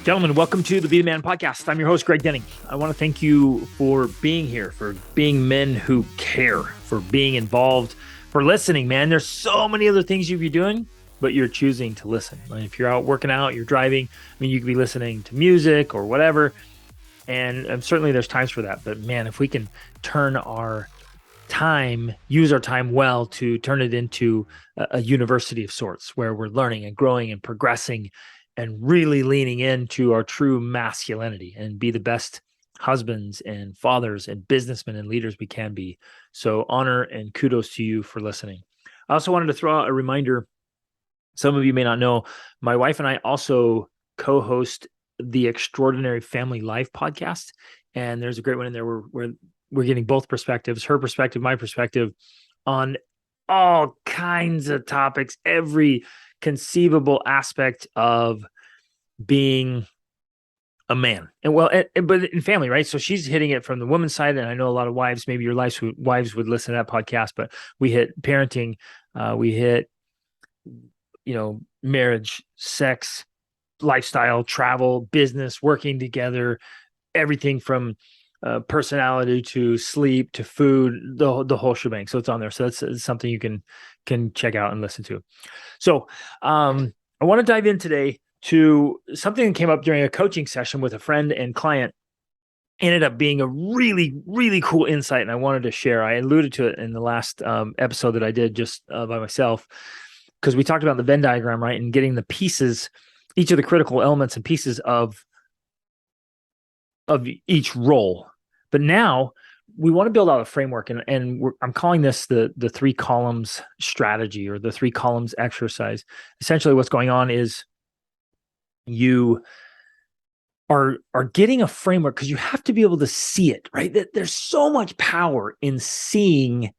Gentlemen, welcome to the Be the Man podcast. I'm your host, Greg Denning. I want to thank you for being here, for being men who care, for being involved, for listening, man. There's so many other things you'd be doing, but you're choosing to listen. Like if you're out working out, you're driving, you could be listening to music or whatever. And certainly there's times for that. But man, if we can turn our time, use our time well to turn it into a university of sorts where we're learning and growing and progressing and really leaning into our true masculinity and be the best husbands and fathers and businessmen and leaders we can be. So honor and kudos to you for listening. I also wanted to throw out a reminder. Some of you may not know, my wife and I also co-host the Extraordinary Family Life podcast. And there's a great one in there where we're getting both perspectives, her perspective, my perspective, on all kinds of topics, every conceivable aspect of being a man. But in family, right? So she's hitting it from the woman's side. And I know a lot of wives, maybe your wives would listen to that podcast, but we hit parenting, we hit, marriage, sex, lifestyle, travel, business, working together, everything from personality to sleep to food, the whole shebang. So it's on there. So that's something you can check out and listen to. So I want to dive in today to something that came up during a coaching session with a friend and client. Ended up being a really, really cool insight, and I wanted to share. I alluded to it in the last episode that I did just by myself, because we talked about the Venn diagram, right, and getting the pieces, each of the critical elements and pieces of each role. But now we want to build out a framework, and I'm calling this the 3 columns strategy, or the 3 columns exercise. Essentially, what's going on is you are getting a framework because you have to be able to see it, right? There's so much power in seeing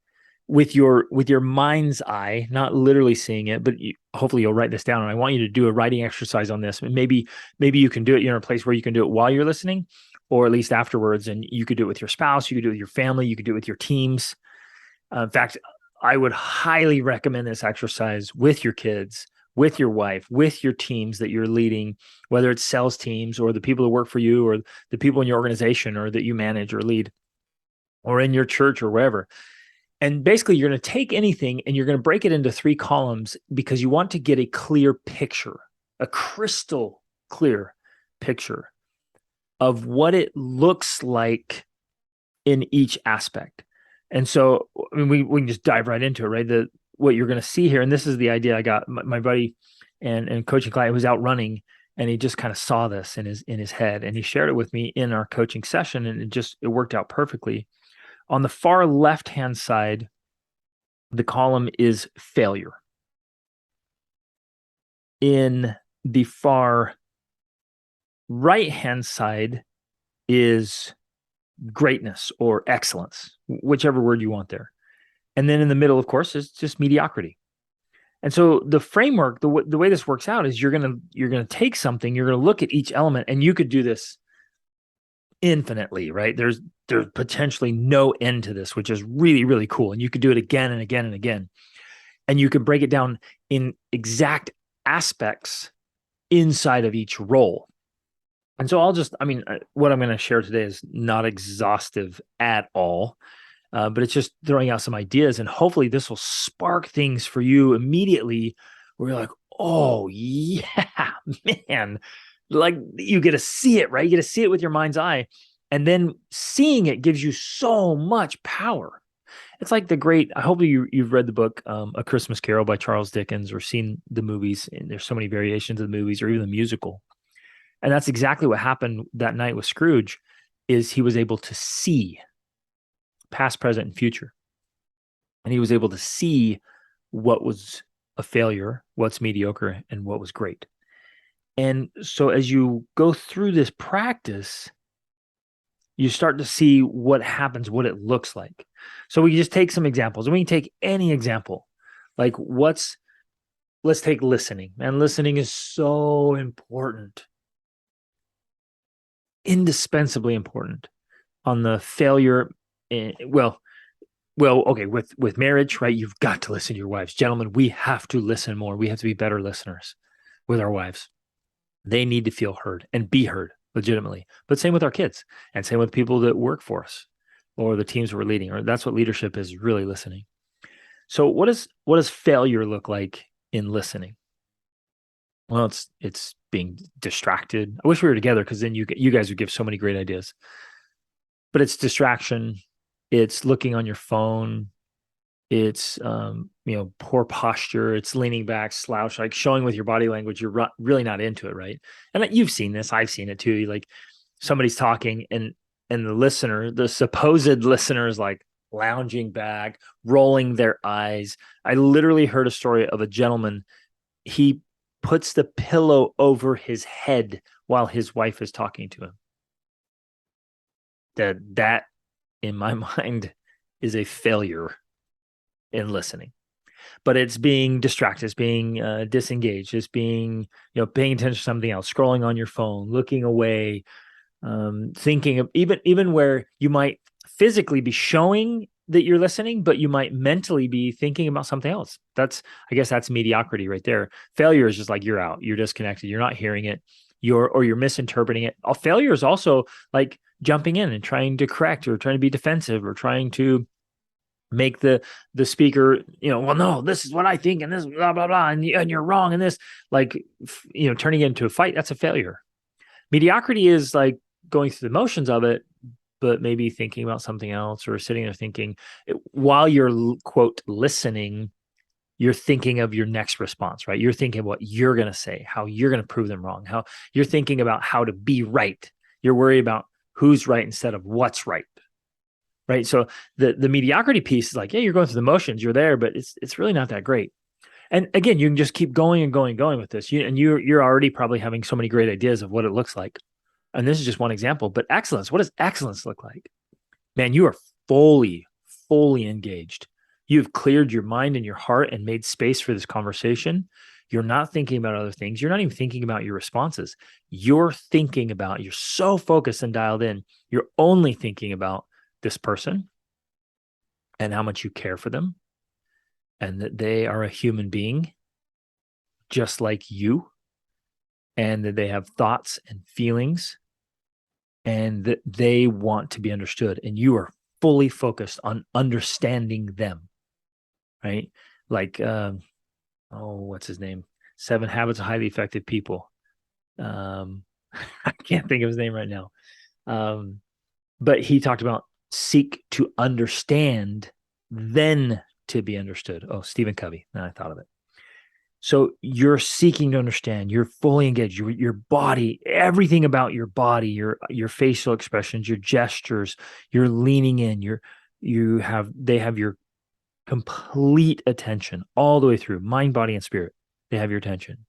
with your mind's eye, not literally seeing it, but hopefully you'll write this down. And I want you to do a writing exercise on this. And maybe you can do it. You're in a place where you can do it while you're listening, or at least afterwards. And you could do it with your spouse. You could do it with your family. You could do it with your teams. In fact, I would highly recommend this exercise with your kids, with your wife, with your teams that you're leading, whether it's sales teams or the people that work for you or the people in your organization or that you manage or lead, or in your church or wherever. And basically, you're going to take anything and you're going to break it into 3 columns because you want to get a clear picture, a crystal clear picture of what it looks like in each aspect. And so, we can just dive right into it, right? What you're going to see here, and this is the idea I got. My buddy and coaching client was out running, and he just kind of saw this in his head, and he shared it with me in our coaching session, and it worked out perfectly. On the far left-hand side, the column is failure. In the far right-hand side is greatness or excellence, whichever word you want there. And then in the middle, of course, is just mediocrity. And so the framework, the way this works out is you're gonna take something, you're gonna look at each element, and you could do this infinitely, right? There's potentially no end to this, which is really, really cool. And you could do it again and again and again. And you can break it down in exact aspects inside of each role. And so what I'm going to share today is not exhaustive at all, but it's just throwing out some ideas. And hopefully this will spark things for you immediately where you're like, oh, yeah, man. Like you get to see it, right? You get to see it with your mind's eye. And then seeing it gives you so much power. It's like I hope you've read the book, A Christmas Carol by Charles Dickens, or seen the movies. And there's so many variations of the movies, or even the musical. And that's exactly what happened that night with Scrooge, is he was able to see past, present, and future. And he was able to see what was a failure, what's mediocre, and what was great. And so as you go through this practice, you start to see what happens, what it looks like. So we can just take some examples, and we can take any example. Like let's take listening. And listening is so important. Indispensably important. On the failure, okay, with marriage, right? You've got to listen to your wives. Gentlemen, we have to listen more. We have to be better listeners with our wives. They need to feel heard and be heard legitimately. But same with our kids, and same with people that work for us or the teams we're leading, or that's what leadership is, really listening. So what does failure look like in listening? Well, it's being distracted. I wish we were together, because then you guys would give so many great ideas. But it's distraction. It's looking on your phone. It's poor posture. It's leaning back, slouch, like showing with your body language you're really not into it, right? And you've seen this. I've seen it too. Like somebody's talking, and the listener, the supposed listener, is like lounging back, rolling their eyes. I literally heard a story of a gentleman. He puts the pillow over his head while his wife is talking to him. That in my mind is a failure in listening. But it's being distracted, it's being disengaged, it's being, paying attention to something else, scrolling on your phone, looking away, thinking of, even where you might physically be showing that you're listening, but you might mentally be thinking about something else. I guess that's mediocrity right there. Failure is just like you're out, you're disconnected, you're not hearing it, you're misinterpreting it. Failure is also like jumping in and trying to correct, or trying to be defensive, or trying to make the speaker, well, no, this is what I think, and this blah blah blah, and you're wrong, and this, like, turning it into a fight. That's a failure. Mediocrity is like going through the motions of it, but maybe thinking about something else, or sitting there thinking while you're, quote, listening. You're thinking of your next response, right? You're thinking of what you're going to say, how you're going to prove them wrong, how you're thinking about how to be right. You're worried about who's right instead of what's right. Right. So the mediocrity piece is like, yeah, you're going through the motions, you're there, but it's really not that great. And again, you can just keep going and going and going with this. You're already probably having so many great ideas of what it looks like. And this is just one example. But excellence, what does excellence look like? Man, you are fully, fully engaged. You've cleared your mind and your heart and made space for this conversation. You're not thinking about other things. You're not even thinking about your responses. You're so focused and dialed in. You're only thinking about this person and how much you care for them, and that they are a human being just like you, and that they have thoughts and feelings, and that they want to be understood, and you are fully focused on understanding them, right? Like, what's his name? 7 Habits of Highly Effective People. I can't think of his name right now. But he talked about seek to understand, then to be understood. Oh, Stephen Covey. Now I thought of it. So you're seeking to understand. You're fully engaged. Your body, everything about your body, your facial expressions, your gestures. You're leaning in. They have your complete attention all the way through, mind, body, and spirit. They have your attention,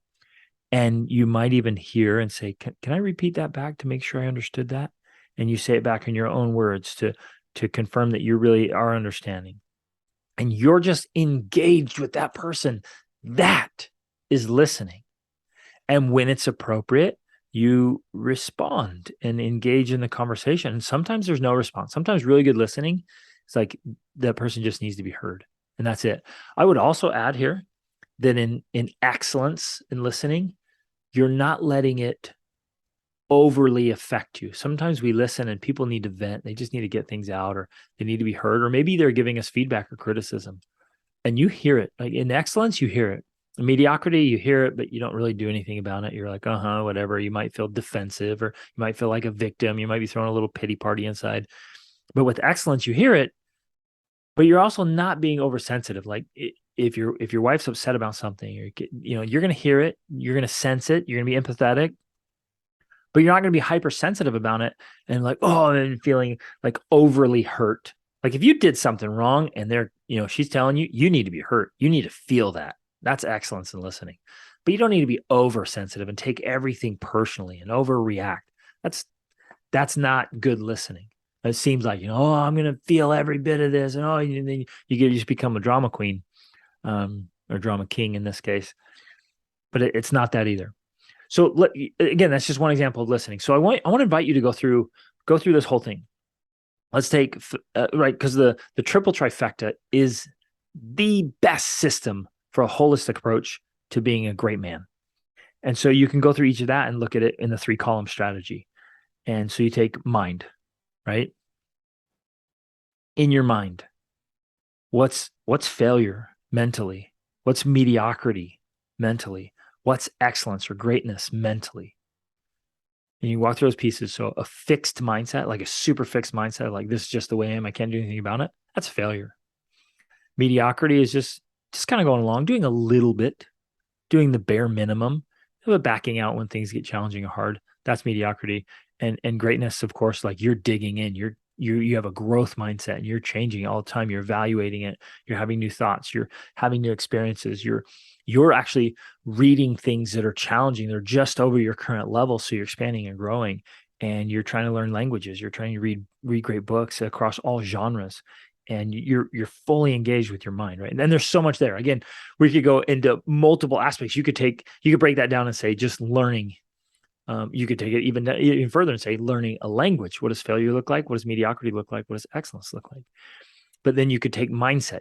and you might even hear and say, "Can I repeat that back to make sure I understood that?" And you say it back in your own words to confirm that you really are understanding. And you're just engaged with that person. That is listening. And when it's appropriate, you respond and engage in the conversation. And sometimes there's no response. Sometimes really good listening, it's like that person just needs to be heard. And that's it. I would also add here that in excellence in listening, you're not letting it overly affect you. Sometimes we listen and people need to vent. They just need to get things out, or they need to be heard, or maybe they're giving us feedback or criticism. And you hear it. Like in excellence, you hear it. In mediocrity, you hear it, but you don't really do anything about it. You're like, whatever. You might feel defensive, or you might feel like a victim. You might be throwing a little pity party inside. But with excellence, you hear it, but you're also not being oversensitive. Like if your wife's upset about something, you're going to hear it. You're going to sense it. You're going to be empathetic, but you're not going to be hypersensitive about it and like, and feeling like overly hurt. Like if you did something wrong and she's telling you, you need to be hurt. You need to feel that. That's excellence in listening. But you don't need to be oversensitive and take everything personally and overreact. That's not good listening. It seems like, I'm going to feel every bit of this. And then you just become a drama queen, or drama king in this case. But it's not that either. So again, that's just one example of listening. So I want to invite you to go through this whole thing. Let's take right, because the triple trifecta is the best system for a holistic approach to being a great man. And so you can go through each of that and look at it in the 3-column strategy. And so you take mind, right? In your mind, what's failure mentally? What's mediocrity mentally? What's excellence or greatness mentally? And you walk through those pieces. So a fixed mindset, like a super fixed mindset, like this is just the way I am, I can't do anything about it. That's failure. Mediocrity is just kind of going along, doing a little bit, doing the bare minimum, but backing out when things get challenging or hard. That's mediocrity. And greatness, of course, like you're digging in, you have a growth mindset and you're changing all the time. You're evaluating it. You're having new thoughts. You're having new experiences. You're actually reading things that are challenging. They're just over your current level. So you're expanding and growing, and you're trying to learn languages. You're trying to read great books across all genres, and you're fully engaged with your mind, right? And then there's so much there. Again, we could go into multiple aspects. You could break that down and say just learning. You could take it even further and say learning a language. What does failure look like? What does mediocrity look like? What does excellence look like? But then you could take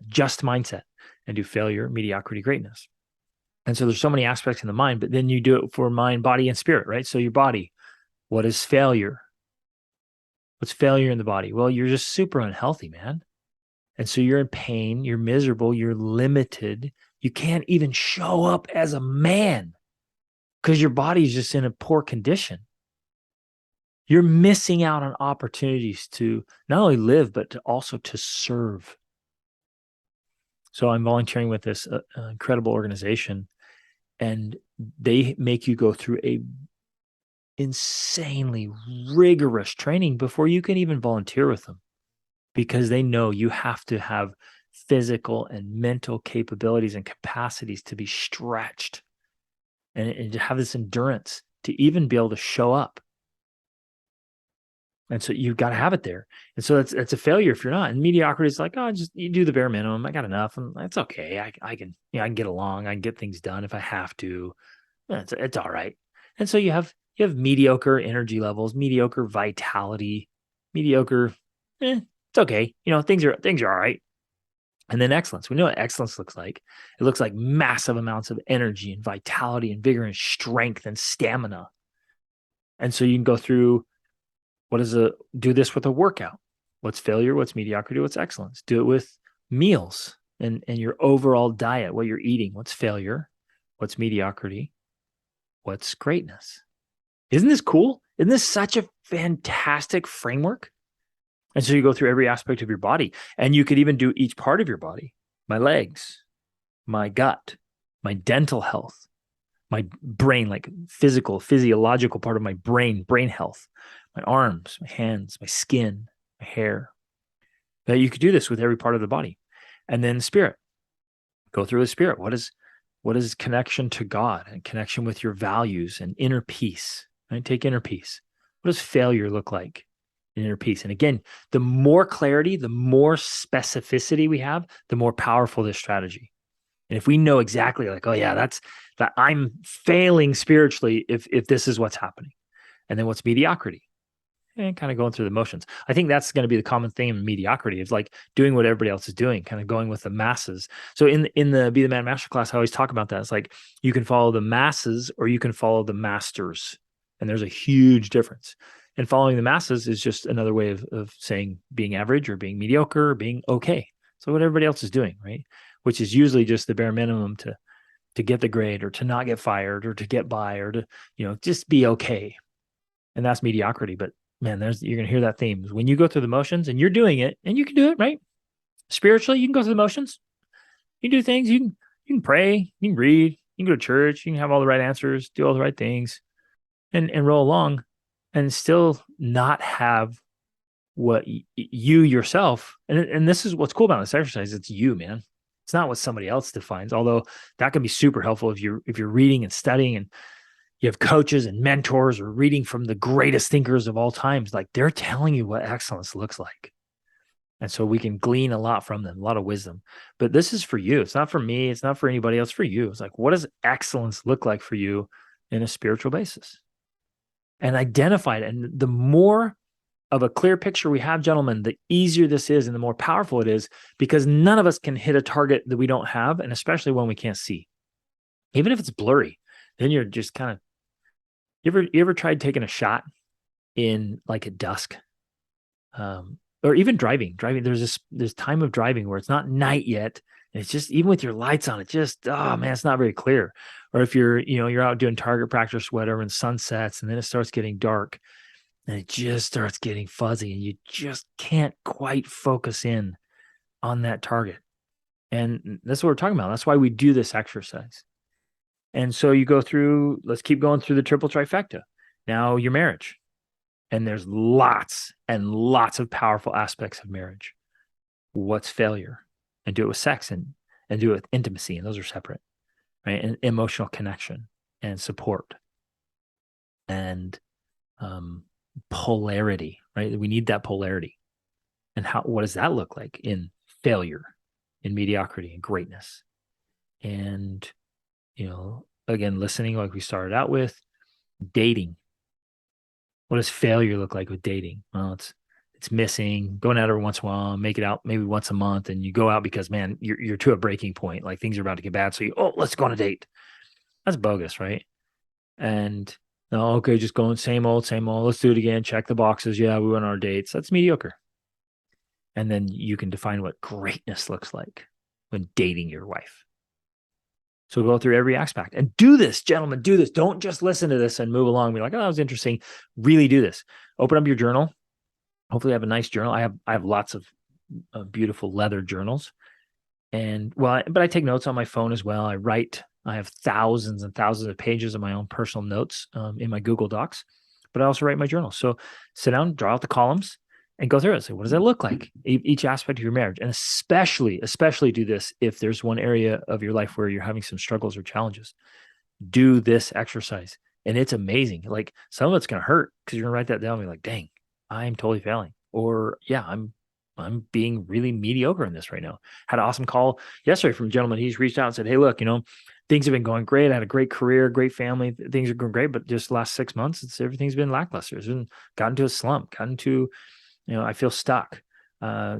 just mindset, and do failure, mediocrity, greatness. And so there's so many aspects in the mind, but then you do it for mind, body, and spirit, right? So your body, what is failure? What's failure in the body? Well, you're just super unhealthy, man. And so you're in pain, you're miserable, you're limited. You can't even show up as a man because your body's just in a poor condition. You're missing out on opportunities to not only live, but also to serve. So I'm volunteering with this incredible organization, and they make you go through a insanely rigorous training before you can even volunteer with them, because they know you have to have physical and mental capabilities and capacities to be stretched and to have this endurance to even be able to show up. And so you've got to have it there. And so that's a failure if you're not. And mediocrity is like, oh, just you do the bare minimum. I got enough, and it's okay. I can get along. I can get things done if I have to. It's all right. And so you have mediocre energy levels, mediocre vitality, mediocre. It's okay. Things are all right. And then excellence. We know what excellence looks like. It looks like massive amounts of energy and vitality and vigor and strength and stamina. And so you can go through, do this with a workout. What's failure? What's mediocrity? What's excellence? Do it with meals and your overall diet, what you're eating. What's failure? What's mediocrity? What's greatness? Isn't this cool? Isn't this such a fantastic framework? And so you go through every aspect of your body, and you could even do each part of your body: my legs, my gut, my dental health, my brain, like physiological part of my brain health, my arms, my hands, my skin, my hair. That you could do this with every part of the body. And then spirit, go through the spirit. What is connection to God and connection with your values and inner peace, right? Take inner peace. What does failure look like in inner peace? And again, the more clarity, the more specificity we have, the more powerful this strategy. And if we know exactly, like, oh yeah, that I'm failing spiritually if this is what's happening. And then what's mediocrity? And kind of going through the motions. I think that's going to be the common theme in mediocrity. It's like doing what everybody else is doing, kind of going with the masses. So in the Be the Man Masterclass, I always talk about that. It's like you can follow the masses or you can follow the masters. And there's a huge difference. And following the masses is just another way of saying being average or being mediocre or being okay. So what everybody else is doing, right? Which is usually just the bare minimum to get the grade or to not get fired or to get by or to, just be okay. And that's mediocrity. But man, you're going to hear that theme. When you go through the motions and you're doing it, and you can do it, right? Spiritually, you can go through the motions. You can do things. You can pray. You can read. You can go to church. You can have all the right answers, do all the right things, and roll along, and still not have what you yourself. And this is what's cool about this exercise. It's you, man. It's not what somebody else defines. Although that can be super helpful if you're reading and studying and you have coaches and mentors or reading from the greatest thinkers of all times. Like, they're telling you what excellence looks like. And so we can glean a lot from them, a lot of wisdom. But this is for you. It's not for me. It's not for anybody else. For you. It's like, what does excellence look like for you in a spiritual basis? And identify it. And the more of a clear picture we have, gentlemen, the easier this is and the more powerful it is, because none of us can hit a target that we don't have, and especially when we can't see. Even if it's blurry, then you're just kind of, you ever tried taking a shot in like at dusk? Or even driving. There's time of driving where it's not night yet. And it's just, even with your lights on, it just, oh man, it's not very clear. Or if you're out doing target practice, whatever, and sun sets and then it starts getting dark and it just starts getting fuzzy and you just can't quite focus in on that target. And that's what we're talking about. That's why we do this exercise. And so you go through, let's keep going through the triple trifecta. Now your marriage. And there's lots and lots of powerful aspects of marriage. What's failure? And do it with sex and do it with intimacy. And those are separate, right? And emotional connection and support and polarity, right? We need that polarity. And what does that look like in failure, in mediocrity, and greatness? And, again, listening, like we started out with, dating. What does failure look like with dating? Well, it's missing, going out every once in a while, make it out maybe once a month, and you go out because, man, you're to a breaking point, like things are about to get bad. So let's go on a date. That's bogus, right? And no, okay, just going same old, same old. Let's do it again. Check the boxes. Yeah, we went on our dates. That's mediocre. And then you can define what greatness looks like when dating your wife. So go through every aspect and do this, gentlemen, do this. Don't just listen to this and move along. Be like, oh, that was interesting. Really do this. Open up your journal. Hopefully you have a nice journal. I have lots of beautiful leather journals. But I take notes on my phone as well. I have thousands and thousands of pages of my own personal notes in my Google Docs, but I also write my journal. So sit down, draw out the columns and go through it. Say, what does that look like? Each aspect of your marriage. And especially do this if there's one area of your life where you're having some struggles or challenges. Do this exercise. And it's amazing. Like, some of it's going to hurt because you're going to write that down and be like, dang, I'm totally failing. Or yeah, I'm being really mediocre in this right now. Had an awesome call yesterday from a gentleman. He's reached out and said, hey, look, things have been going great. I had a great career, great family. Things are going great, but just the last 6 months, everything's been lackluster. It's been gotten to a slump, I feel stuck.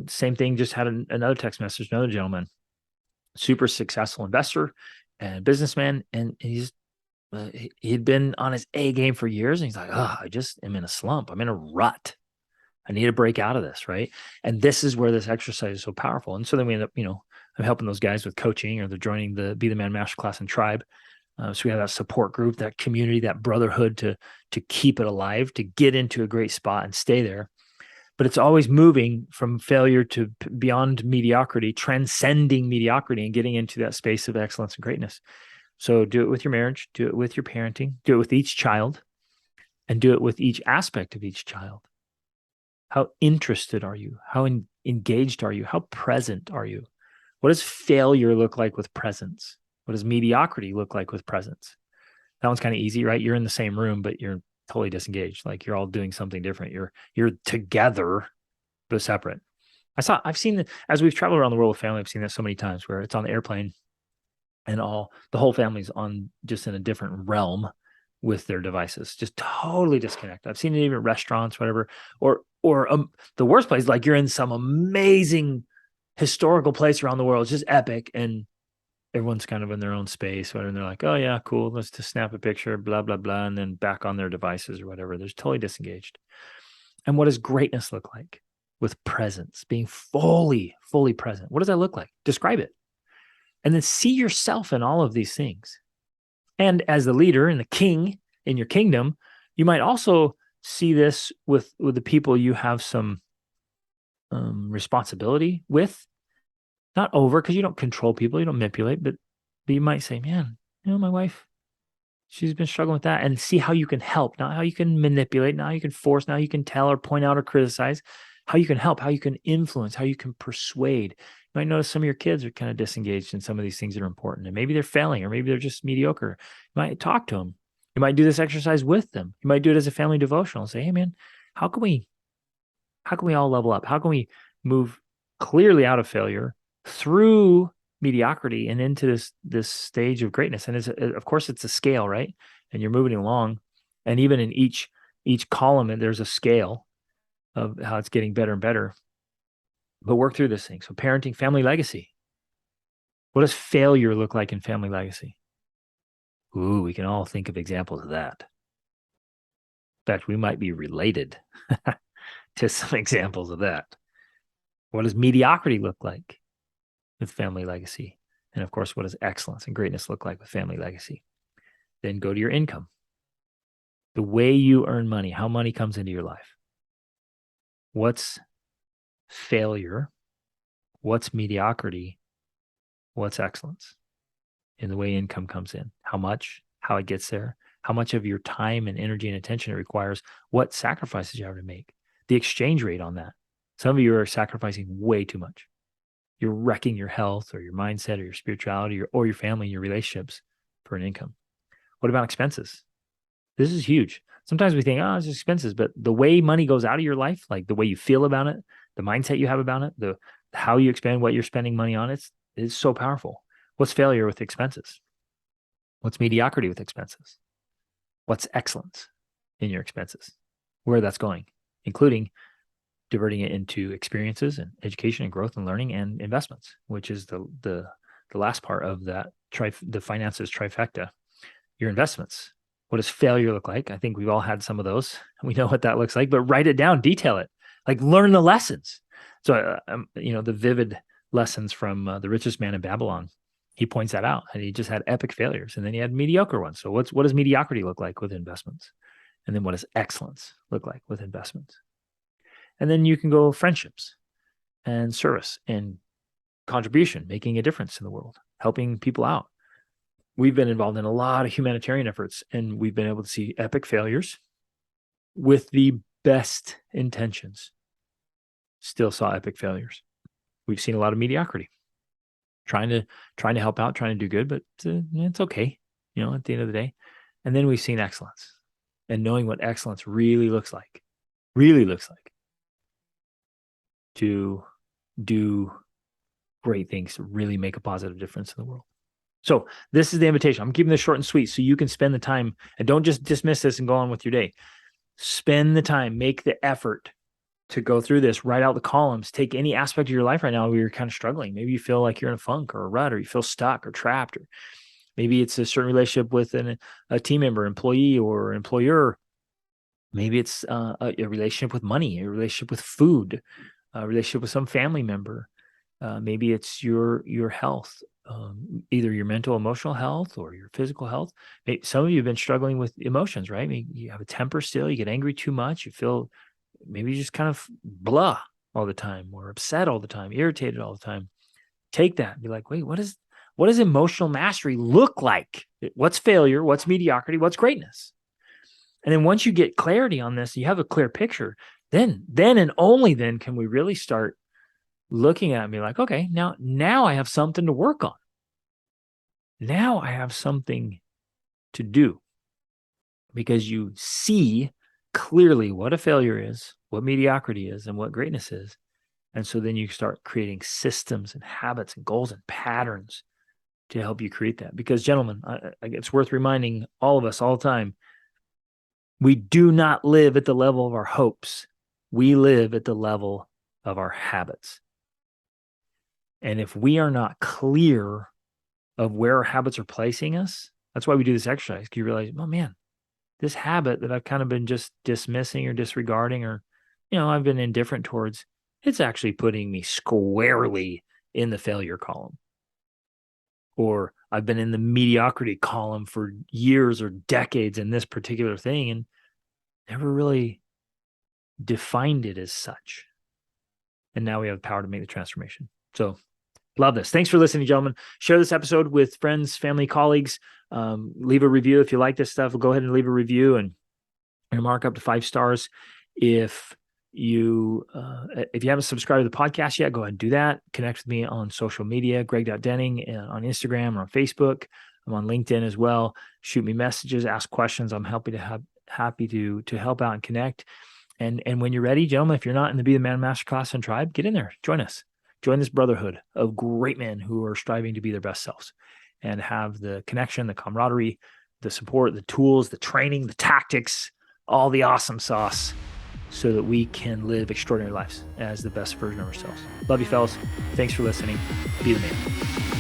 Same thing, just had another text message, another gentleman, super successful investor and businessman. And he'd been on his A game for years. And he's like, oh, I just am in a slump. I'm in a rut. I need to break out of this, right? And this is where this exercise is so powerful. And so then we end up, I'm helping those guys with coaching, or they're joining the Be the Man Masterclass and Tribe. So we have that support group, that community, that brotherhood to keep it alive, to get into a great spot and stay there. But it's always moving from failure to beyond mediocrity, transcending mediocrity and getting into that space of excellence and greatness. So do it with your marriage, do it with your parenting, do it with each child, and do it with each aspect of each child. How interested are you? How engaged are you? How present are you? What does failure look like with presence? What does mediocrity look like with presence? That one's kind of easy, right? You're in the same room, but you're totally disengaged. Like you're all doing something different. You're together, but separate. I've seen as we've traveled around the world with family, I've seen that so many times where it's on the airplane and the whole family's on just in a different realm with their devices, just totally disconnected. I've seen it even at restaurants, whatever, or the worst place, like you're in some amazing historical place around the world. It's just epic. And everyone's kind of in their own space, whatever. And they're like, oh yeah, cool. Let's just snap a picture, blah, blah, blah. And then back on their devices or whatever. They're totally disengaged. And what does greatness look like? With presence, being fully present. What does that look like? Describe it. And then see yourself in all of these things. And as the leader and the king in your kingdom, you might also see this with the people you have some responsibility with. Not over, because you don't control people, you don't manipulate, but you might say, man, my wife, she's been struggling with that, and see how you can help, not how you can manipulate, not how you can force, not how you can tell or point out or criticize, how you can help, how you can influence, how you can persuade. You might notice some of your kids are kind of disengaged in some of these things that are important, and maybe they're failing, or maybe they're just mediocre. You might talk to them. You might do this exercise with them. You might do it as a family devotional and say, hey man, how can we all level up? How can we move clearly out of failure through mediocrity and into this stage of greatness? And of course it's a scale, right? And you're moving along, and even in each column, and there's a scale of how it's getting better and better. But work through this thing. So parenting, family legacy. What does failure look like in family legacy? Ooh, we can all think of examples of that. In fact, we might be related to some examples of that. What does mediocrity look like with family legacy? And of course, what does excellence and greatness look like with family legacy? Then go to your income. The way you earn money, how money comes into your life. What's failure? What's mediocrity? What's excellence in the way income comes in? How much? How it gets there? How much of your time and energy and attention it requires? What sacrifices you have to make? The exchange rate on that. Some of you are sacrificing way too much. You're wrecking your health or your mindset or your spirituality or your family and your relationships for an income. What about expenses? This is huge. Sometimes we think, oh, it's expenses, but the way money goes out of your life, like the way you feel about it, the mindset you have about it, the how you expend what you're spending money on, it's so powerful. What's failure with expenses? What's mediocrity with expenses? What's excellence in your expenses? Where that's going, including diverting it into experiences and education and growth and learning and investments, which is the last part of that the finances trifecta. Your investments. What does failure look like? I think we've all had some of those. We know what that looks like, but write it down, detail it, like learn the lessons. So, the vivid lessons from The Richest Man in Babylon, he points that out, and he just had epic failures, and then he had mediocre ones. So what does mediocrity look like with investments? And then what does excellence look like with investments? And then you can go friendships and service and contribution, making a difference in the world, helping people out. We've been involved in a lot of humanitarian efforts, and we've been able to see epic failures with the best intentions. Still saw epic failures. We've seen a lot of mediocrity, trying to help out, trying to do good, but it's okay, at the end of the day. And then we've seen excellence, and knowing what excellence really looks like to do great things, to really make a positive difference in the world. So this is the invitation. I'm keeping this short and sweet so you can spend the time, and don't just dismiss this and go on with your day. Spend the time, make the effort to go through this, write out the columns, take any aspect of your life right now where you're kind of struggling. Maybe you feel like you're in a funk or a rut, or you feel stuck or trapped, or maybe it's a certain relationship with a team member, employee, or employer. Maybe it's a relationship with money, a relationship with food, a relationship with some family member. Maybe it's your health, either your mental, emotional health or your physical health. Some of you have been struggling with emotions, right? Maybe you have a temper still, you get angry too much, you feel maybe you just kind of blah all the time, or upset all the time, irritated all the time. Take that and be like, wait, what does emotional mastery look like? What's failure? What's mediocrity? What's greatness? And then once you get clarity on this, you have a clear picture, then and only then can we really start looking at me like, okay, now I have something to work on. Now I have something to do, because you see clearly what a failure is, what mediocrity is, and what greatness is. And so then you start creating systems and habits and goals and patterns to help you create that. Because, gentlemen, it's worth reminding all of us all the time, we do not live at the level of our hopes. We live at the level of our habits. And if we are not clear of where our habits are placing us, that's why we do this exercise. You realize, oh man, this habit that I've kind of been just dismissing or disregarding, or, I've been indifferent towards, it's actually putting me squarely in the failure column. Or I've been in the mediocrity column for years or decades in this particular thing and never really defined it as such. And now we have the power to make the transformation. So love this. Thanks for listening, gentlemen. Share this episode with friends, family, colleagues. Leave a review if you like this stuff. Go ahead and leave a review and mark up to 5 stars. If you haven't subscribed to the podcast yet, go ahead and do that. Connect with me on social media, Greg.Denning, on Instagram or on Facebook. I'm on LinkedIn as well. Shoot me messages, ask questions. I'm happy to help out and connect. And when you're ready, gentlemen, if you're not in the Be the Man Masterclass and Tribe, get in there. Join us. Join this brotherhood of great men who are striving to be their best selves and have the connection, the camaraderie, the support, the tools, the training, the tactics, all the awesome sauce, so that we can live extraordinary lives as the best version of ourselves. Love you, fellas. Thanks for listening. Be the man.